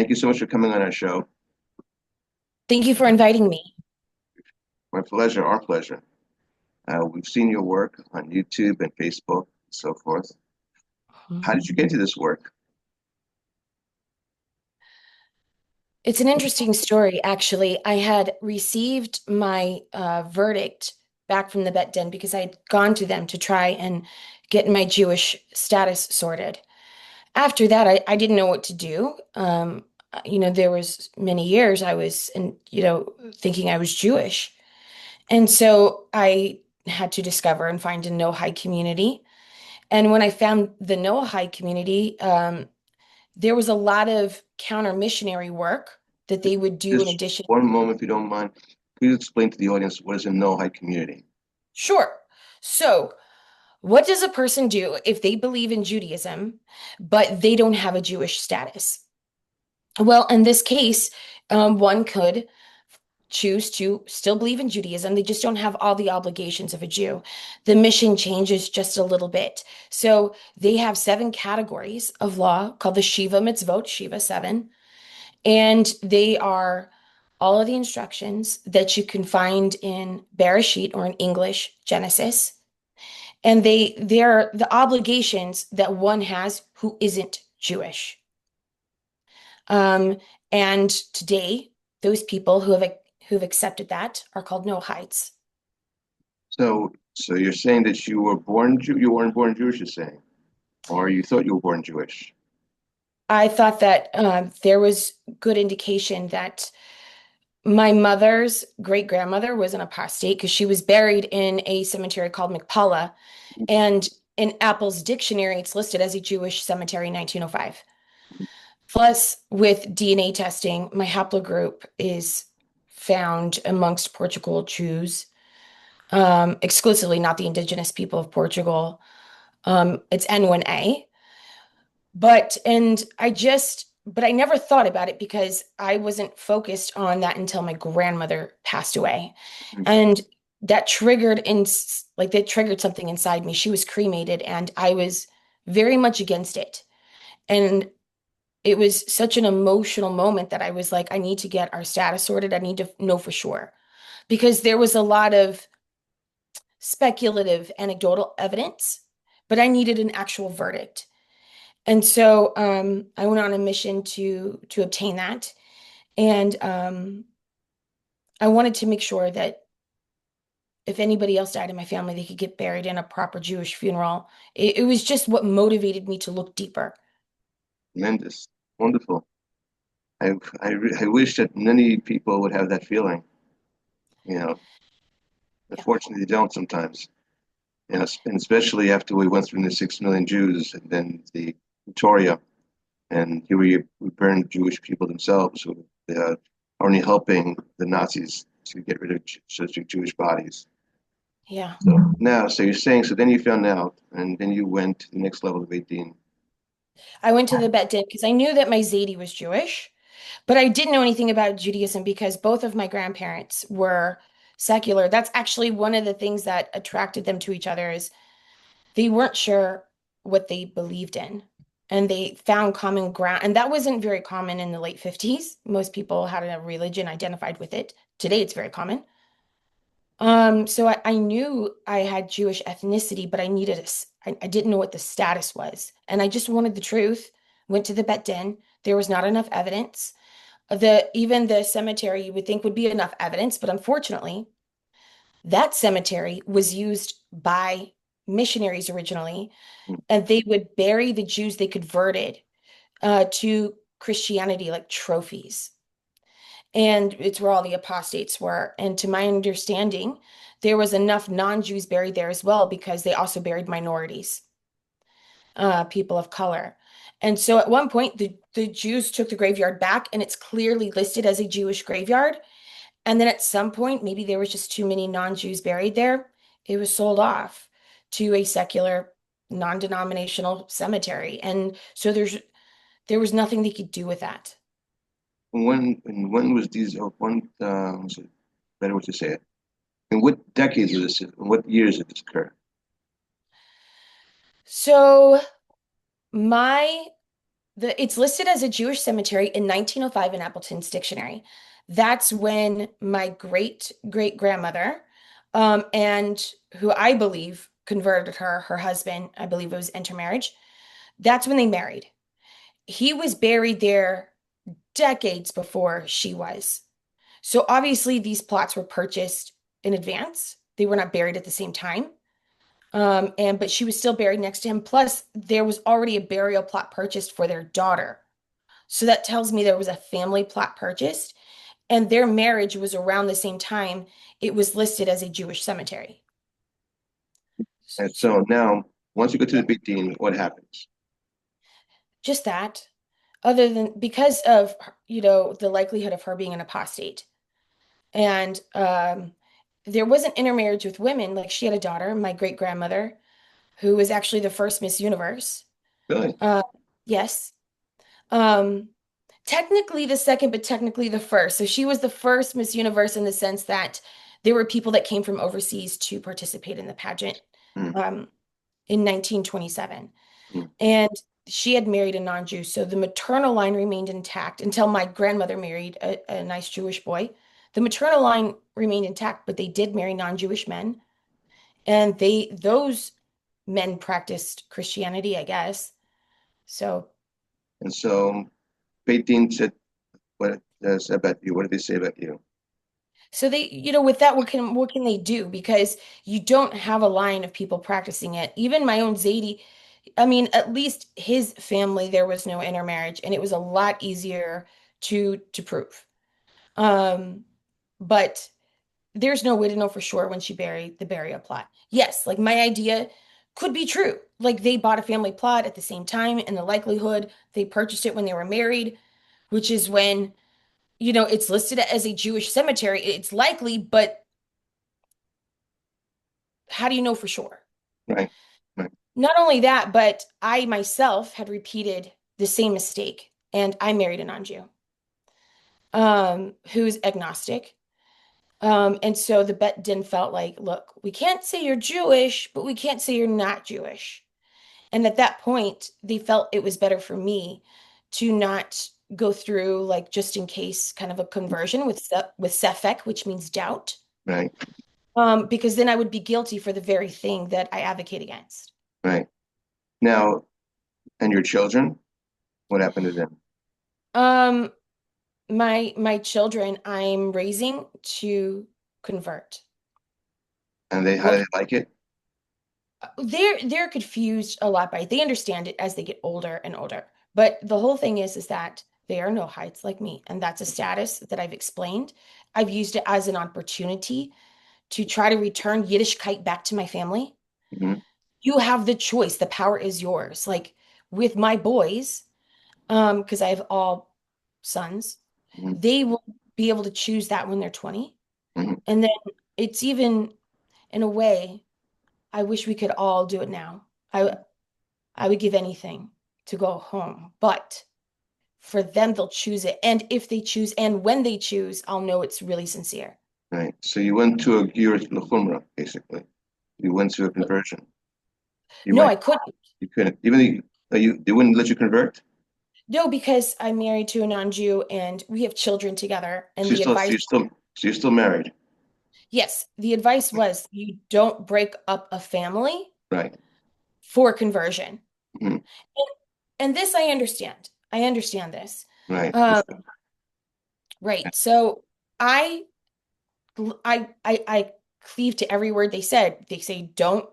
Thank you so much for coming on our show. Thank you for inviting me. My pleasure, our pleasure. We've seen your work on YouTube and Facebook and so forth. How did you get into this work? It's an interesting story, actually. I had received my verdict back from the Bet Den because I had gone to them to try and get my Jewish status sorted. After that, I didn't know what to do. There was many years I was, thinking I was Jewish. And so I had to discover and find a Nochide community. And when I found the Nochide community, there was a lot of counter missionary work that they would do in Just addition. one moment, if you don't mind. Please explain to the audience what is a Noahide community. Sure. So, what does a person do if they believe in Judaism, but they don't have a Jewish status? Well, in this case, one could choose to still believe in Judaism. They just don't have all the obligations of a Jew. The mission changes just a little bit. So they have seven categories of law called the Shiva Mitzvot, Shiva 7. And they are all of the instructions that you can find in Bereshit or in English, Genesis. And they're the obligations that one has who isn't Jewish. Um, and today, those people who've accepted that are called Noahides. So you're saying that you were born Jew, you weren't born Jewish, you're saying, or you thought you were born Jewish. I thought that there was good indication that my mother's great grandmother was an apostate because she was buried in a cemetery called McPalla. And in Apple's dictionary, it's listed as a Jewish cemetery, 1905. Plus, with DNA testing, my haplogroup is found amongst Portugal Jews, exclusively not the indigenous people of Portugal. It's N1A. But I never thought about it because I wasn't focused on that until my grandmother passed away. And that triggered something inside me. She was cremated and I was very much against it. And it was such an emotional moment that I was like, I need to get our status sorted. I need to know for sure. Because there was a lot of speculative anecdotal evidence, but I needed an actual verdict. And so I went on a mission to obtain that. And I wanted to make sure that if anybody else died in my family, they could get buried in a proper Jewish funeral. It was just what motivated me to look deeper. Tremendous, wonderful. I wish that many people would have that feeling. You know, Yeah. unfortunately, they don't sometimes. And especially after we went through the 6 million Jews and then the Victoria, and here we burned Jewish people themselves who uh, are only helping the Nazis to get rid of such Jewish bodies. Yeah. So now, so you're saying, so then you found out, and then you went to the next level of 18. I went to the Bet Din because I knew that my Zaidi was Jewish, but I didn't know anything about Judaism because both of my grandparents were secular. That's actually one of the things that attracted them to each other is they weren't sure what they believed in. And they found common ground. And that wasn't very common in the late 50s. Most people had a religion identified with it. Today it's very common. So I knew I had Jewish ethnicity, but I didn't know what the status was. And I just wanted the truth. Went to the Bet Din. There was not enough evidence. Even the cemetery you would think would be enough evidence, but unfortunately, that cemetery was used by missionaries originally, and they would bury the Jews they converted to Christianity like trophies. And it's where all the apostates were. And to my understanding, there was enough non-Jews buried there as well because they also buried minorities, people of color. And so at one point, the Jews took the graveyard back, and it's clearly listed as a Jewish graveyard. And then at some point, maybe there was just too many non-Jews buried there. It was sold off to a secular, non-denominational cemetery. And so there was nothing they could do with that. And when was these, or when, was it better way to say it? In what decades was this, in what years did this occur? So my It's listed as a Jewish cemetery in 1905 in Appleton's dictionary. That's when my great-great-grandmother, and who I believe converted her husband, I believe it was intermarriage, that's when they married. He was buried there decades before she was. So obviously these plots were purchased in advance. They were not buried at the same time. And but she was still buried next to him. Plus, there was already a burial plot purchased for their daughter. So that tells me there was a family plot purchased, and their marriage was around the same time it was listed as a Jewish cemetery. And So, so now, once you go to the yeah, big dean, what happens? just that. Other than because of, the likelihood of her being an apostate. And there wasn't intermarriage with women. Like she had a daughter, my great grandmother, who was actually the first Miss Universe. Really? Uh, yes. Um, Technically the second, but technically the first. So she was the first Miss Universe in the sense that there were people that came from overseas to participate in the pageant Mm, um, in 1927. mm. And she had married a non-Jew. So the maternal line remained intact until my grandmother married a nice Jewish boy. The maternal line remained intact, but they did marry non-Jewish men. And those men practiced Christianity, I guess. So And so, big dean said, what does about you? What did they say about you? with that, what can they do? Because you don't have a line of people practicing it. Even my own Zadie, I mean, at least his family, there was no intermarriage, and it was a lot easier to prove. Um, but there's no way to know for sure when she buried the burial plot. Yes, like my idea could be true. Like they bought a family plot at the same time, and the likelihood they purchased it when they were married, which is when, it's listed as a Jewish cemetery. It's likely, but how do you know for sure? Right, right, Not only that, but I myself had repeated the same mistake, and I married a non-Jew, who's agnostic. And so the bet din felt like, look, we can't say you're Jewish, but we can't say you're not Jewish. And at that point, they felt it was better for me to not go through like just in case kind of a conversion with sefek, which means doubt, right, because then I would be guilty for the very thing that I advocate against. right. Now, and your children, what happened to them? Um, my children, I'm raising to convert. And they, how What do they like it? they're confused a lot by it. They understand it as they get older and older. But the whole thing is that they are no heights like me, and that's a status that I've explained. I've used it as an opportunity to try to return Yiddishkeit back to my family. Hmm. You have the choice. The power is yours. Like with my boys, because I have all sons, Hmm. they will be able to choose that when they're 20. Hmm. And then it's even in a way, I wish we could all do it now. I would give anything to go home, but for them, they'll choose it. And if they choose, and when they choose, I'll know it's really sincere. Right. So you went to a Youre basically. You went to a conversion. You No, went, I couldn't. you couldn't, even though they wouldn't let you convert. No, because I'm married to a non-Jew and we have children together. And So the advice, you're still married. yes, the advice was you don't break up a family Right. for conversion. Hmm. And this I understand. I understand this. Right. Um, right. So I I cleave to every word they said. They say don't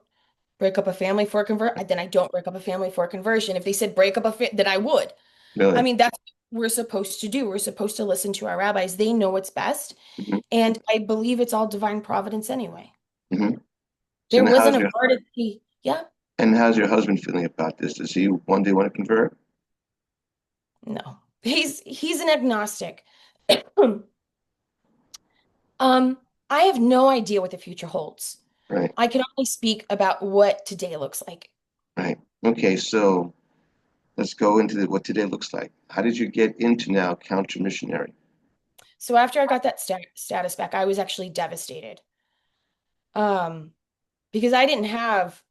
break up a family for a then I don't break up a family for a conversion. If they said break up then I would. I Really. mean, that's what we're supposed to do. We're supposed to listen to our rabbis. They know what's best. Hmm. And I believe it's all divine providence anyway. Hmm. So There now wasn't a verdict. Yeah, how's your husband feeling about this? Does he one day want to convert? no. He's an agnostic. I have no idea what the future holds. Right. I can only speak about what today looks like. Right. Okay. So let's go into what today looks like. How did you get into now counter missionary? So after I got that status back, I was actually devastated. Um, because I didn't have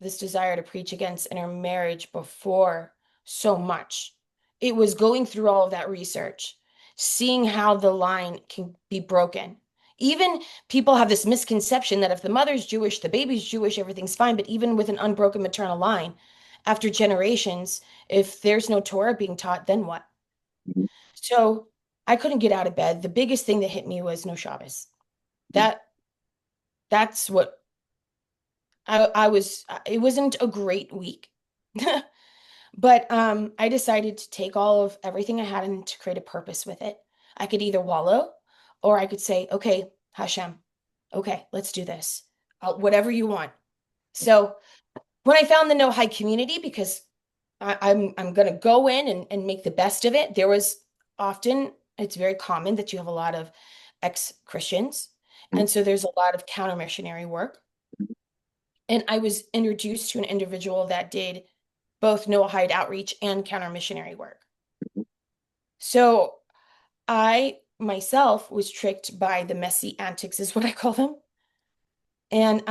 this desire to preach against intermarriage before so much. it was going through all of that research, seeing how the line can be broken. Even people have this misconception that if the mother's Jewish, the baby's Jewish, everything's fine. But even with an unbroken maternal line, after generations, if there's no Torah being taught, then what? Mhm. So I couldn't get out of bed. The biggest thing that hit me was no Shabbos. That that's what I was. It wasn't a great week. But I decided to take all of everything I had and to create a purpose with it. I could either wallow or I could say, okay, Hashem, okay, let's do this. Whatever you want. So when I found the Nochide community, because I'm gonna go in and make the best of it, there was often, it's very common that you have a lot of ex-Christians. And so there's a lot of counter missionary work. And I was introduced to an individual that did both Noahide outreach and counter missionary work. So I myself was tricked by the messy antics, is what I call them. And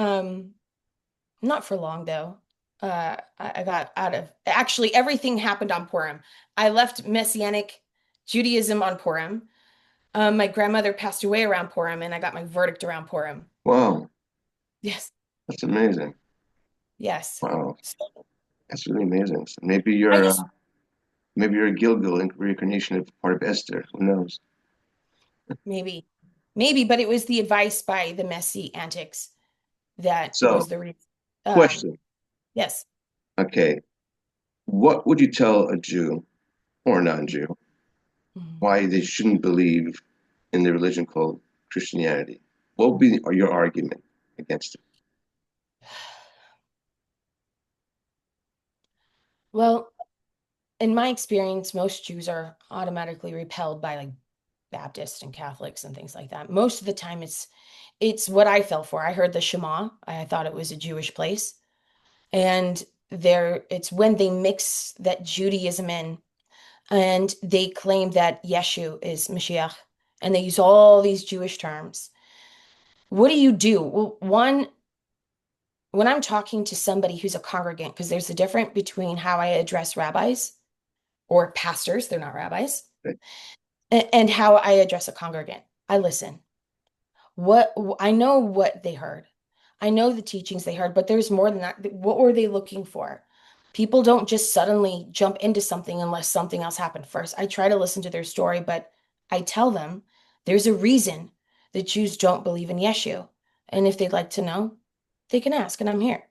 not for long though. I got out of actually everything happened on Purim. I left Messianic Judaism on Purim. My grandmother passed away around Purim, and I got my verdict around Purim. Wow, Yes, that's amazing. yes. Wow, So that's really amazing. So I just maybe you're a Gilgal reincarnation of part of Esther. Who knows? maybe, maybe, but it was the advice by the messy antics that was So, the reason. question. Yes. Okay, what would you tell a Jew or a non-Jew Mhm. why they shouldn't believe in the religion called Christianity? What would be your argument against it? Well, in my experience, most Jews are automatically repelled by like Baptists and Catholics and things like that. Most of the time it's what I fell for. I heard the Shema. I thought it was a Jewish place. And there it's when they mix that Judaism in and they claim that Yeshu is Mashiach and they use all these Jewish terms. What do you do? Well, one, when I'm talking to somebody who's a congregant, because there's a difference between how I address rabbis or pastors, they're not rabbis, Okay. and how I address a congregant. I listen. What I know what they heard. I know the teachings they heard, but there's more than that. What were they looking for? People don't just suddenly jump into something unless something else happened first. I try to listen to their story, but I tell them there's a reason the Jews don't believe in Yeshu. And if they'd like to know, they can ask, and I'm here.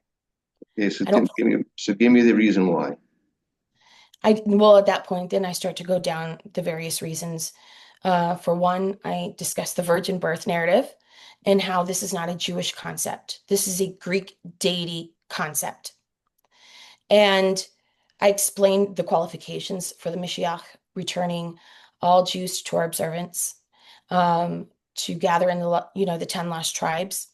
Okay, so I don't give me the reason why. well, at that point, then I start to go down the various reasons. For one, I discuss the virgin birth narrative and how this is not a Jewish concept. This is a Greek deity concept. And I explained the qualifications for the Mashiach, returning all Jews to Torah observance, to gather in the 10 lost tribes,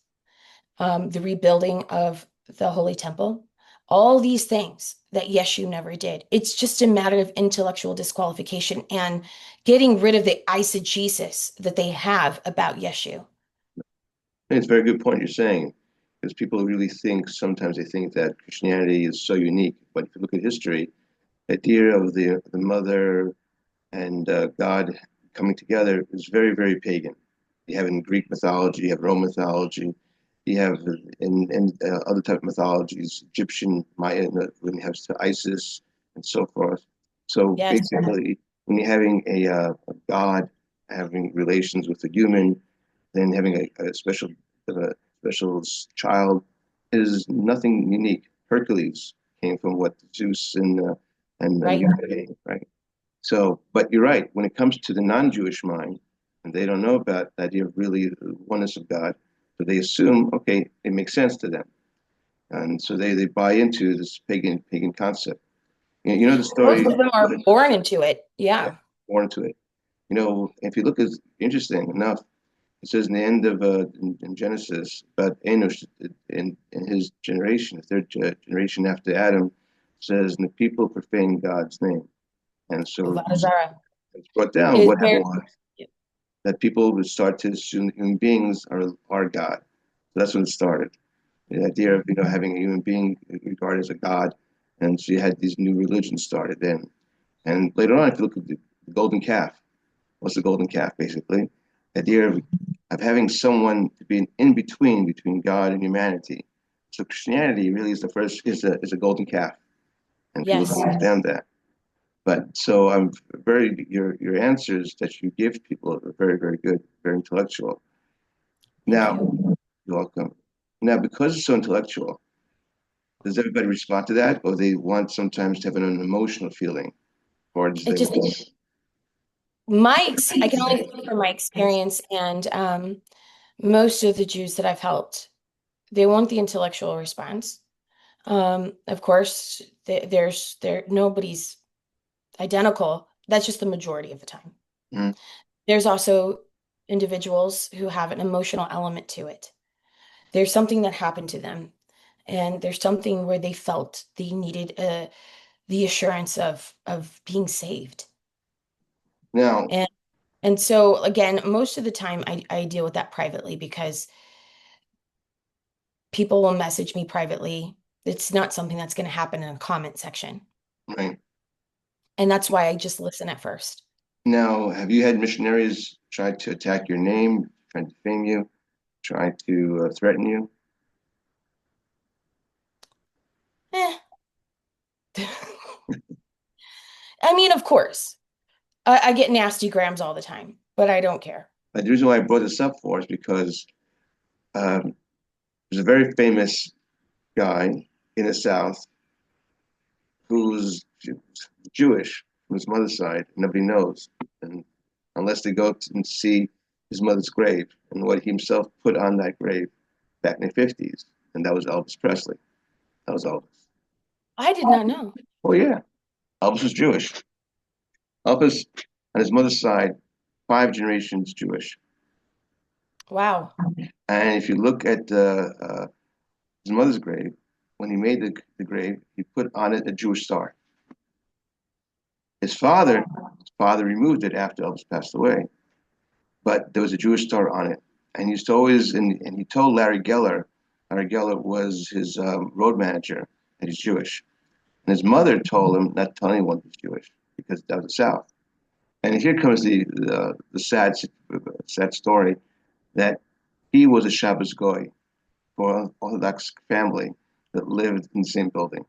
the rebuilding of the Holy Temple, all these things that Yeshu never did. It's just a matter of intellectual disqualification and getting rid of the eisegesis that they have about Yeshu. And it's a very good point you're saying, because people really think sometimes they think that Christianity is so unique. But if you look at history, the idea of the mother and God coming together is very, very pagan. You have in Greek mythology, you have Roman mythology, you have in other type of mythologies, Egyptian, Maya, when you have Isis and so forth. So Yes, basically, when you're having a God having relations with a human, then having a special child is nothing unique. Hercules came from what Zeus and right? Youre, right? So, but you're right. When it comes to the non-Jewish mind, and they don't know about the idea of really the oneness of God, so they assume, okay, it makes sense to them, and so they buy into this pagan concept. You know the Most story. of them Go are ahead. born into it. Yeah, Yeah. born into it. You know, if you look at interesting enough, it says in the end of in Genesis about Enosh in his generation, the third generation after Adam, says, and the people profane God's name. And so Avodah Zarah. it's brought down. Is What there happened was that people would start to assume that human beings are God. So that's when it started. The idea of having a human being regarded as a God, and so you had these new religions started then. And later on, if you look at the golden calf, what's the golden calf, basically? The idea of having someone to be an in between God and humanity. So Christianity really is the first is a golden calf, and people don't Yes, understand that. But so I'm very your answers that you give people are very, very good, very intellectual. thank Now, you. you're welcome. Now, because it's so intellectual, does everybody respond to that, or they want sometimes to have an emotional feeling, or does It they just want? I can only speak from my experience, and most of the Jews that I've helped, they want the intellectual response. Of course, nobody's identical. That's just the majority of the time. Mhm. There's also individuals who have an emotional element to it. There's something that happened to them, and there's something where they felt they needed the assurance of being saved. Now, And and so again, most of the time I deal with that privately because people will message me privately. It's not something that's going to happen in a comment section. right And that's why I just listen at first. now, have you had missionaries try to attack your name, try to defame you, try to threaten you? Eh. I mean, of course, I get nasty grams all the time, but I don't care. The reason why I brought this up for is because um, there's a very famous guy in the South who's Jewish from his mother's side. Nobody knows, and unless they go and see his mother's grave and what he himself put on that grave back in the 50s, and that was Elvis Presley. That was Elvis. I did not know. Oh yeah, Elvis was Jewish. Elvis on his mother's side, 5 generations Jewish. Wow. And if you look at his mother's grave, when he made the grave, he put on it a Jewish star. His father removed it after Elvis passed away, but there was a Jewish star on it. And he used to always, and he told Larry Geller was his road manager, that he's Jewish. And his mother told him not to tell anyone he's Jewish because that was the South. And here comes the sad story that he was a Shabbos goy for an Orthodox family that lived in the same building.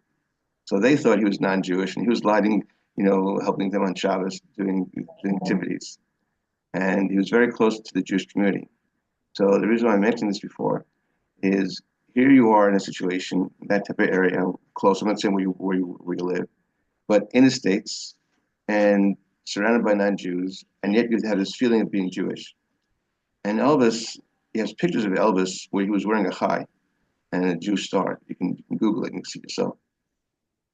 So they thought he was non-Jewish, and he was lighting, helping them on Shabbos, doing activities. And he was very close to the Jewish community. So the reason why I mentioned this before is here you are in a situation, that type of area, close. I'm not saying where you live, but in the States and surrounded by non-Jews, and yet you have this feeling of being Jewish. And Elvis, he has pictures of Elvis where he was wearing a chai and a Jewish star. You can Google it and see yourself.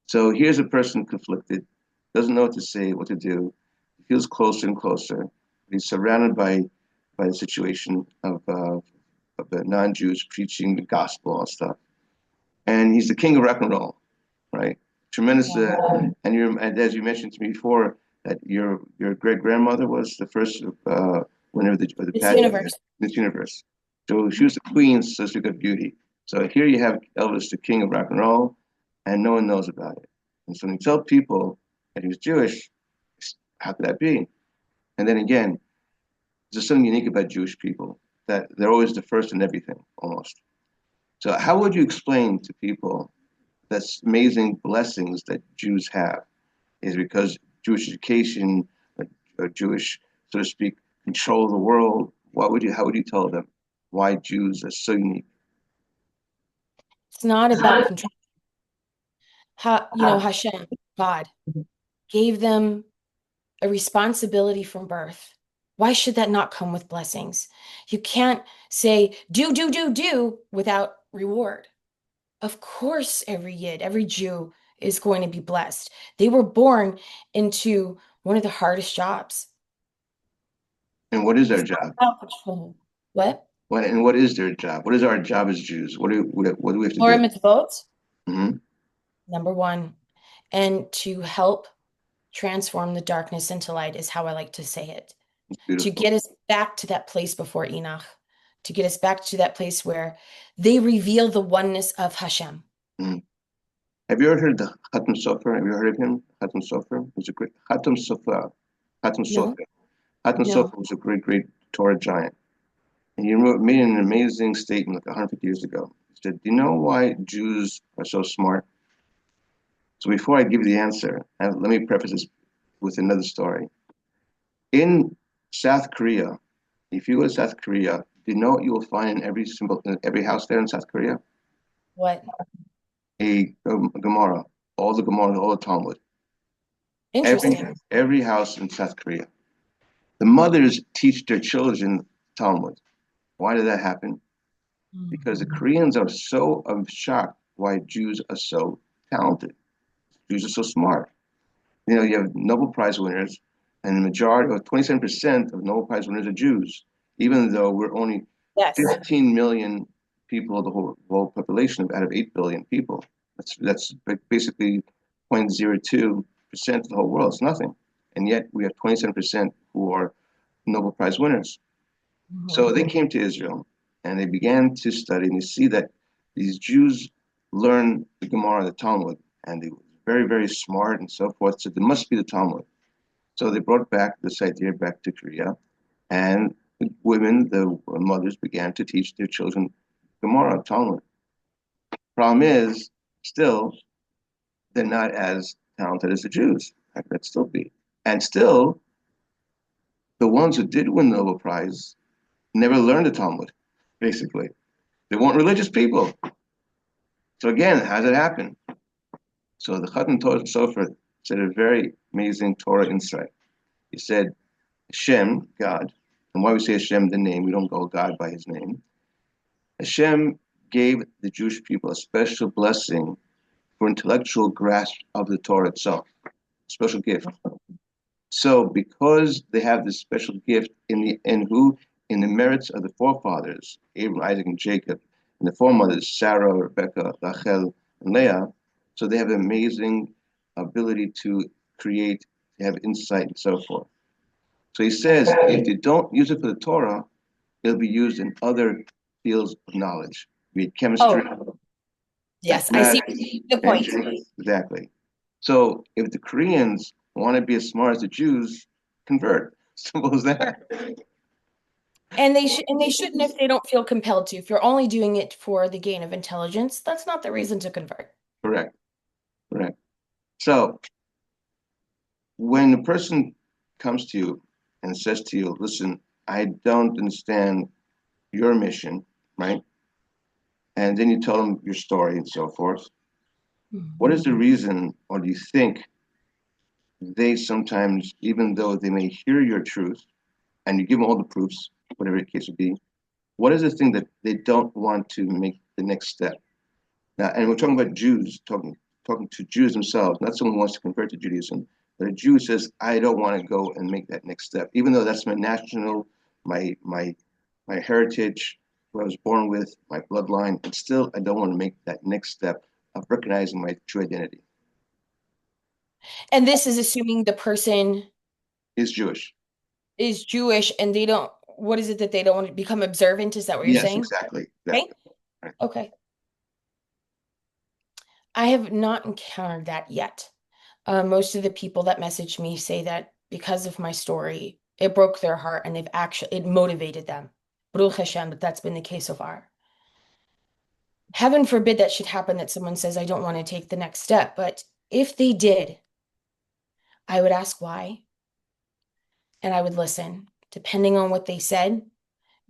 So here's a person conflicted, doesn't know what to say, what to do. He feels closer and closer. He's surrounded by the situation of the non-Jews preaching the gospel and stuff. And he's the king of rock and roll, right? Tremendous. Yeah. And as you mentioned to me before, that your great grandmother was the first winner of the This pageant, universe. Miss Universe. So she was the queen, so she got beauty. So here you have Elvis, the king of rock and roll, and no one knows about it. And so when you tell people that he was Jewish, how could that be? And then again, there's something unique about Jewish people that they're always the first in everything, almost. So how would you explain to people that's amazing blessings that Jews have is because Jewish education, or Jewish, so to speak, control of the world? How would you tell them why Jews are so unique? It's not about control. Hashem, God, gave them a responsibility from birth. Why should that not come with blessings? You can't say, do without reward. Of course, every Yid, every Jew is going to be blessed. They were born into one of the hardest jobs. And what is our It's job? not about control. What? What is their job? What is our job as Jews? What do we have to Torah do? mitzvot, Hmm. number one. And to help transform the darkness into light is how I like to say it. It's To beautiful. get us back to that place before Enoch, to get us back to that place where they reveal the oneness of Hashem. Mhm. Have you ever heard the Hatem Sofer? Have you heard of him? Hatem Sofer was a great Hatem Sofer. Hatem No, Sofer. Hatem no. Sofer was a great Torah giant. And he made an amazing statement like 150 years ago. He said, "Do you know why Jews are so smart?" So before I give you the answer, let me preface this with another story. In South Korea, if you go to South Korea, do you know what you will find in every house there in South Korea? What? A Gemara, all the Gemara, all the Talmud. Every Interesting. every house in South Korea. The mothers teach their children Talmud. Why did that happen? Because the Koreans are so shocked why Jews are so talented. Jews are so smart. You know, you have Nobel Prize winners, and the majority of 27% of Nobel Prize winners are Jews, even though we're only Yes. 15 million people of the whole world population out of 8 billion people. That's basically 0.02% of the whole world. It's nothing. And yet we have 27% who are Nobel Prize winners. So they came to Israel and they began to study, and you see that these Jews learn the Gemara, the Talmud, and they were very smart and so forth. So there must be the Talmud. So they brought back this idea back to Korea, and the women, the mothers, began to teach their children Gemara, Talmud. Problem is, still, they're not as talented as the Jews. How could that still be? And still, the ones who did win the Nobel Prize never learned the Talmud, basically. They weren't religious people. So again, how did it happen? So the Chatan Sofer said a very amazing Torah insight. He said, Hashem, God, and why we say Hashem, the name, we don't go God by his name. Hashem gave the Jewish people a special blessing for intellectual grasp of the Torah itself, special gift. So because they have this special gift in the merits of the forefathers, Abraham, Isaac, and Jacob, and the foremothers, Sarah, Rebecca, Rachel, and Leah, so they have an amazing ability to create, to have insight, and so forth. So he says, if you don't use it for the Torah, it'll be used in other fields of knowledge, be it chemistry, Oh, yes, I see mathematics, the point. engineering. Exactly. So if the Koreans want to be as smart as the Jews, convert. Simple as that. And they shouldn't if they don't feel compelled to. If you're only doing it for the gain of intelligence, that's not the reason to convert. Correct. Correct. So when a person comes to you and says to you, listen, I don't understand your mission, right? And then you tell them your story and so forth. What is the reason, or do you think they sometimes, even though they may hear your truth and you give them all the proofs, whatever the case would be, what is the thing that they don't want to make the next step? Now, and we're talking about Jews, talking to Jews themselves, not someone who wants to convert to Judaism, but a Jew says, I don't want to go and make that next step, even though that's my national, my heritage, who I was born with, my bloodline, and still I don't want to make that next step of recognizing my true identity. And this is assuming the person Is Jewish. is Jewish and they don't, what is it that they don't want to become observant? Is that what you're Yes, saying? exactly. Okay. Exactly. Right. Okay. I have not encountered that yet. Most of the people that message me say that because of my story, it broke their heart and it motivated them. Baruch Hashem, but that's been the case so far. Heaven forbid that should happen that someone says, I don't want to take the next step. But if they did, I would ask why and I would listen. Depending on what they said,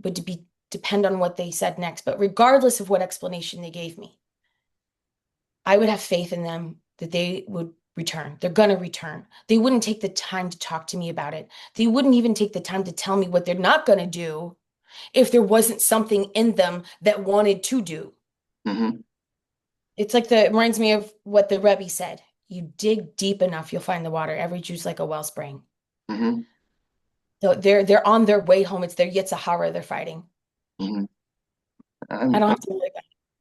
would depend on what they said next. But regardless of what explanation they gave me, I would have faith in them that they would return. They're going to return. They wouldn't take the time to talk to me about it. They wouldn't even take the time to tell me what they're not going to do if there wasn't something in them that wanted to do. Mm-hmm. It's like it reminds me of what the Rebbe said. You dig deep enough, you'll find the water. Every Jew's like a wellspring. Mm-hmm. So they're on their way home. It's their Yitzhahara they're fighting. Mm-hmm. I don't have to worry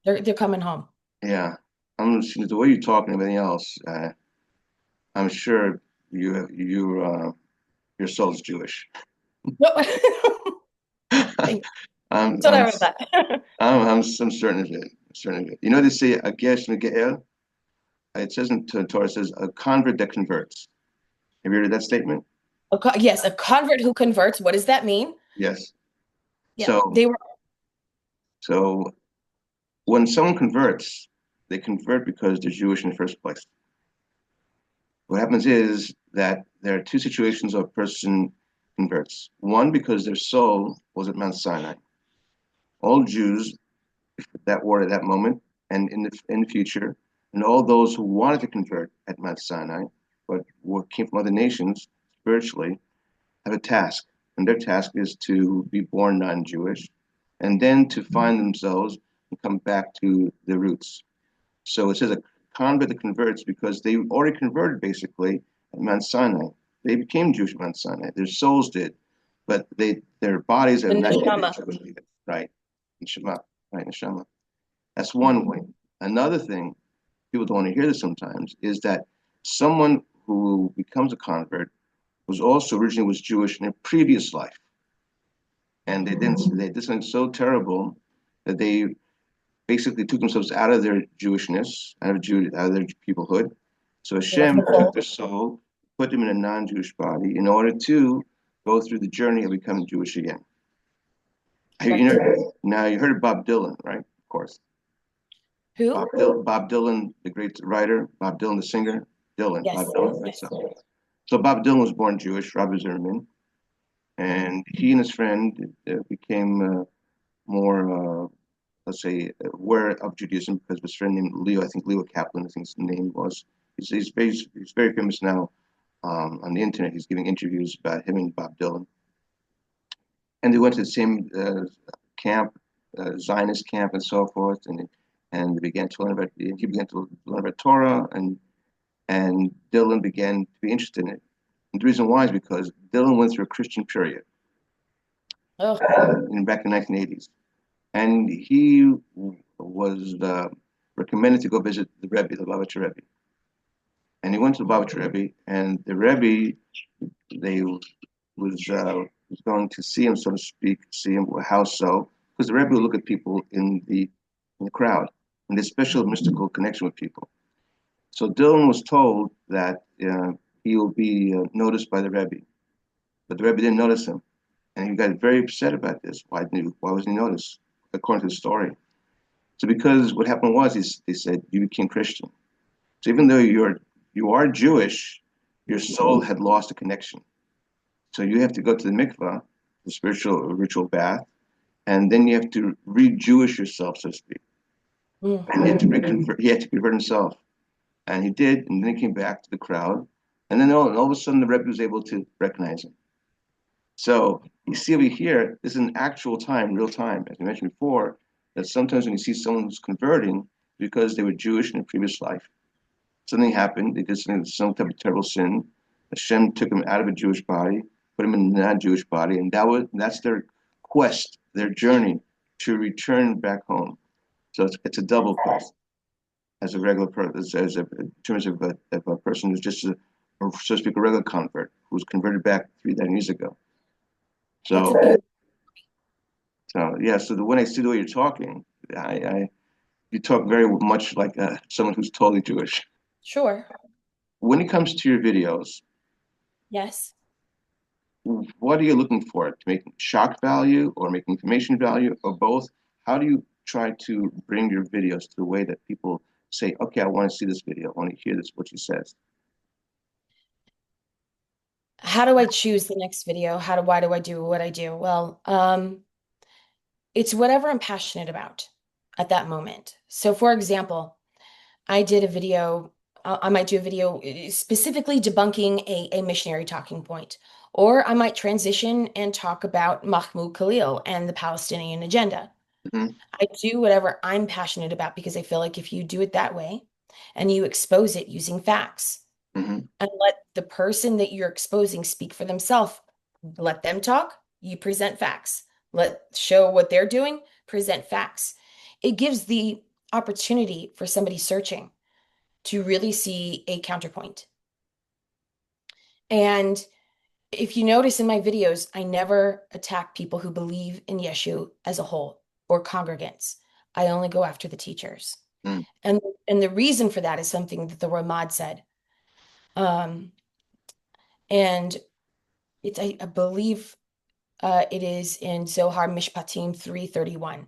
about it. They're coming home. Yeah. The way you talk and everything else, I'm sure your soul's Jewish. No. I'm, Thank you. I'm, That's what I I'm, wrote that. I'm certain of it. I'm certain of it. You know, they say, Agesh Mege'el, It says in the Torah, it says a convert that converts. Have you heard of that statement? Yes, a convert who converts. What does that mean? Yes. Yeah, So, they were. so when someone converts, they convert because they're Jewish in the first place. What happens is that there are two situations of a person converts. One, because their soul was at Mount Sinai. All Jews that were at that moment and in the future, and all those who wanted to convert at Mount Sinai, but came from other nations spiritually, have a task. And their task is to be born non-Jewish and then to find themselves and come back to their roots. So it says a convert that converts because they already converted basically at Mount Sinai. They became Jewish at Mount Sinai. Their souls did, but their bodies The have not yet been neshama. Jewish yet. Right? Neshama. Right, neshama. That's one way. Another thing, people don't want to hear this sometimes, is that someone who becomes a convert was also originally was Jewish in a previous life. And they did something so terrible that they basically took themselves out of their Jewishness, out of their peoplehood. So They left Hashem the took fold. their soul, put them in a non-Jewish body in order to go through the journey of becoming Jewish again. Right. Now you heard of Bob Dylan, right? Of course. Who? Bob Dylan, the great writer, Bob Dylan, the singer, Bob Yes. Dylan. Right? So Bob Dylan was born Jewish, Rabbi Zimmerman, and he and his friend became more, let's say, aware of Judaism because of his friend named Leo. I think Leo Kaplan, I think his name was. He's very famous now on the internet. He's giving interviews about him and Bob Dylan, and they went to the same camp, Zionist camp, and so forth, and they began to learn about. He began to learn about Torah, and Dylan began to be interested in it. And the reason why is because Dylan went through a Christian period Oh, back in the 1980s, and he was recommended to go visit the Rebbe, the Lubavitcher Rebbe. And he went to the Lubavitcher Rebbe, and the Rebbe, they was going to see him, so to speak, see him. How so? Because the Rebbe would look at people in the crowd, and there's special mystical connection with people. So Dylan was told that he will be noticed by the Rebbe, but the Rebbe didn't notice him, and he got very upset about this. Why wasn't he noticed? According to the story. So because what happened was, they said you became Christian. So even though you are Jewish, your soul had lost a connection. So you have to go to the mikvah, the spiritual ritual bath, and then you have to re-Jewish yourself, so to speak. And he had to convert himself. And he did, and then he came back to the crowd. And then all of a sudden the Rebbe was able to recognize him. So you see over here, this is an actual time, real time, as I mentioned before, that sometimes when you see someone who's converting because they were Jewish in a previous life, something happened, they did some type of terrible sin. Hashem took them out of a Jewish body, put them in a non-Jewish body, and that's their quest, their journey to return back home. So it's a double quest as a regular person, in terms of a person who's just or so to speak, a regular convert who's converted back 3,000 years ago. that's a So, beautiful. yeah. So when I see the way you're talking, I you talk very much like someone who's totally Jewish. Sure. When it comes to your videos, Yes. what are you looking for? To make shock value or make information value or both? How do you try to bring your videos to the way that people say, okay, I want to see this video. I want to hear this, what she says. How do I choose the next video? Why do I do what I do? Well, it's whatever I'm passionate about at that moment. So, for example, I did a video, I might do a video specifically debunking a missionary talking point, or I might transition and talk about Mahmoud Khalil and the Palestinian agenda. Hmm. I do whatever I'm passionate about because I feel like if you do it that way and you expose it using facts Hmm. and let the person that you're exposing speak for themselves, let them talk, you present facts. Let show what they're doing, present facts. It gives the opportunity for somebody searching to really see a counterpoint. And if you notice in my videos, I never attack people who believe in Yeshu as a whole or congregants. I only go after the teachers. Mm. And and the reason for that is something that the Ramad said. Um, and it's I believe it is in Zohar Mishpatim 331.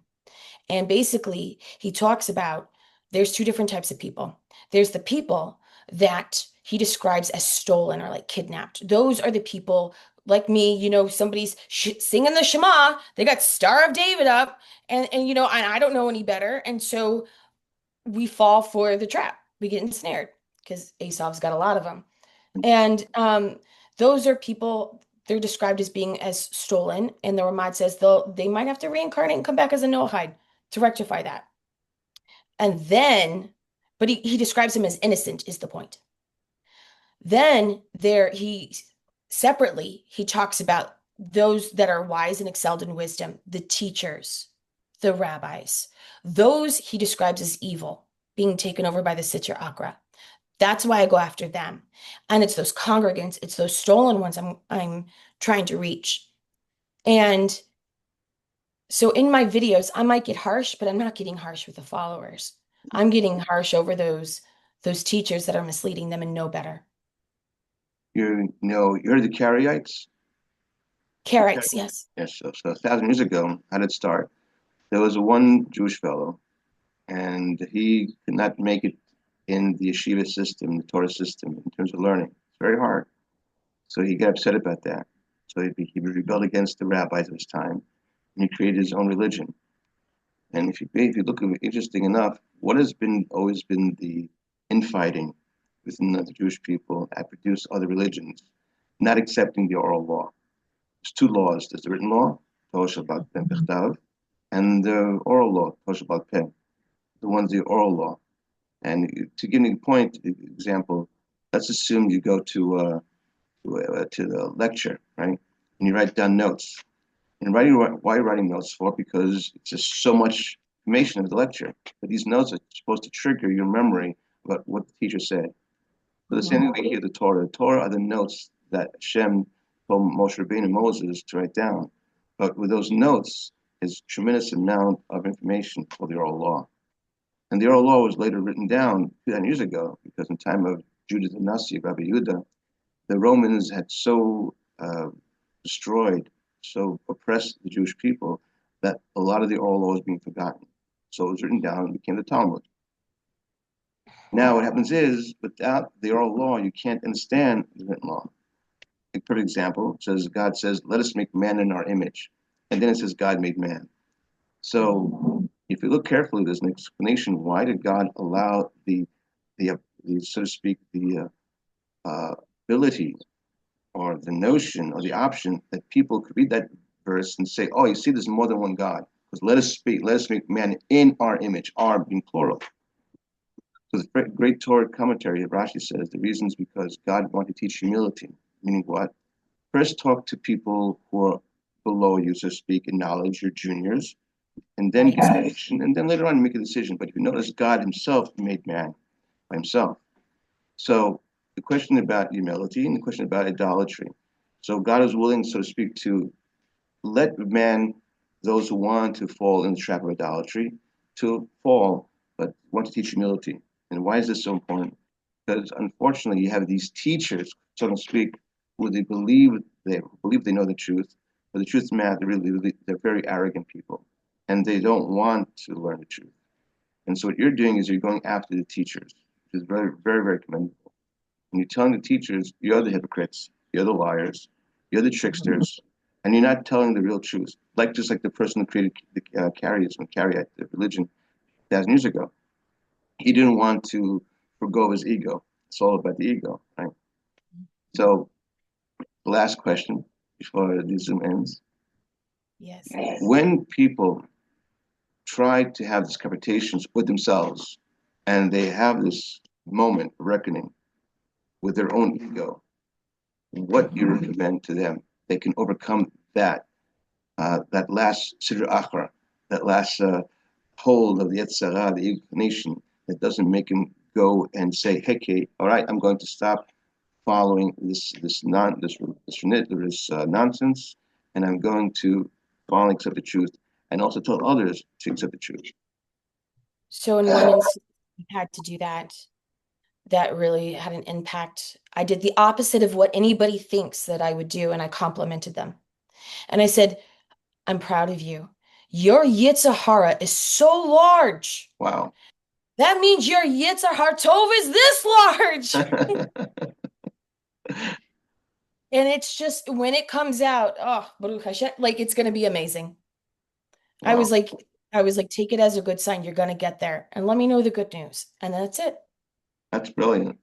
And basically, he talks about there's two different types of people. There's the people that he describes as stolen or like kidnapped. Those are the people like me, somebody's singing the Shema, they got Star of David up, and I don't know any better. And so we fall for the trap. We get ensnared because Esau's got a lot of them. And those are people, they're described as being as stolen. And the Ramad says they might have to reincarnate and come back as a Nochide to rectify that. And then, but he describes him as innocent, is the point. Then he separately, he talks about those that are wise and excelled in wisdom, the teachers, the rabbis. Those he describes as evil, being taken over by the Sitra Akra. That's why I go after them. And it's those congregants, it's those stolen ones I'm trying to reach. And so in my videos, I might get harsh, but I'm not getting harsh with the followers. I'm getting harsh over those teachers that are misleading them and know better. You heard the Karaites? Okay. Carrots, yes. Yes. So 1,000 years ago, how did it start? There was one Jewish fellow, and he could not make it in the yeshiva system, the Torah system, in terms of learning. It's very hard. So he got upset about that. So he rebelled against the rabbis of his time, and he created his own religion. And if you look at it, interesting enough, what has been always been the infighting within the Jewish people that produced other religions, not accepting the oral law. There's two laws. There's the written law, Torah Shabbat Pen Bechtav, and the oral law, Torah Shabbat Pen. The one's the oral law. And to give you a point example, let's assume you go to the lecture, right? And you write down notes. And why are you writing notes for? Because it's just so much information of the lecture. But these notes are supposed to trigger your memory about what the teacher said. But the same thing we hear the Torah. The Torah are the notes that Hashem told Moshe Rabbeinu and Moses to write down. But with those notes is tremendous amount of information for the oral law. And the oral law was later written down 2,000 years ago because in time of Judah the Nasi, Rabbi Yehuda, the Romans had so destroyed, so oppressed the Jewish people that a lot of the oral law was being forgotten. So it was written down and became the Talmud. Now what happens is, without the oral law, you can't understand the written law. A perfect example says God says, "Let us make man in our image," and then it says God made man. So if you look carefully, there's an explanation why did God allow the so to speak ability or the notion or the option that people could read that verse and say, "Oh, you see, there's more than one God." Because let us make man in our image, our being plural. So the great Torah commentary, Rashi says, the reason is because God wanted to teach humility, meaning what? First talk to people who are below you, so to speak, in knowledge, your juniors, and then and then later on make a decision. But if you notice, God himself made man by himself. So the question about humility and the question about idolatry. So God is willing, so to speak, to let man, those who want to fall in the trap of idolatry, to fall, but want to teach humility. And why is this so important? Because unfortunately, you have these teachers, so to speak, who they know the truth, but the truth is, man, they're very arrogant people, and they don't want to learn the truth. And so what you're doing is you're going after the teachers, which is very, very, very commendable. And you're telling the teachers, you're the hypocrites, you're the liars, you're the tricksters, and you're not telling the real truth. Just like the person who created the Karaite, the religion, 1,000 years ago. He didn't want to forgo his ego. It's all about the ego, right? So the last question before the Zoom ends. Yes. When people try to have these confrontations with themselves and they have this moment of reckoning with their own ego, what do you recommend to them? They can overcome that last sidra achra, that last hold of the Yetzer Hara, the inclination that doesn't make him go and say, "Hey, Kate, all right, I'm going to stop following this nonsense, and I'm going to finally accept the truth, and also tell others to accept the truth." So in one instance, I had to do that. That really had an impact. I did the opposite of what anybody thinks that I would do, and I complimented them. And I said, I'm proud of you. Your Yitzhahara is so large. Wow. That means your Yitzhahara Tov is this large. And it's just when it comes out, oh, Baruch Hashem, like it's gonna be amazing. I Wow. was like, I was like, take it as a good sign. You're gonna get there, and let me know the good news. And that's it. That's brilliant.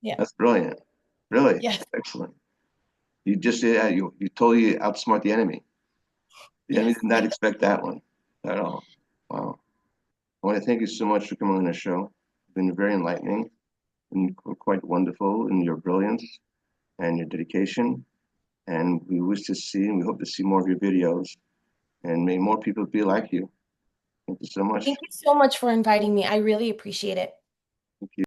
Yeah. That's brilliant. Really Yes. excellent. You just you totally outsmart the enemy. The enemy Yes. did not expect that one at all. Wow. I want to thank you so much for coming on the show. It's been very enlightening and quite wonderful in your brilliance and your dedication. And we wish to see and we hope to see more of your videos. And may more people be like you. Thank you so much. Thank you so much for inviting me. I really appreciate it. Thank you.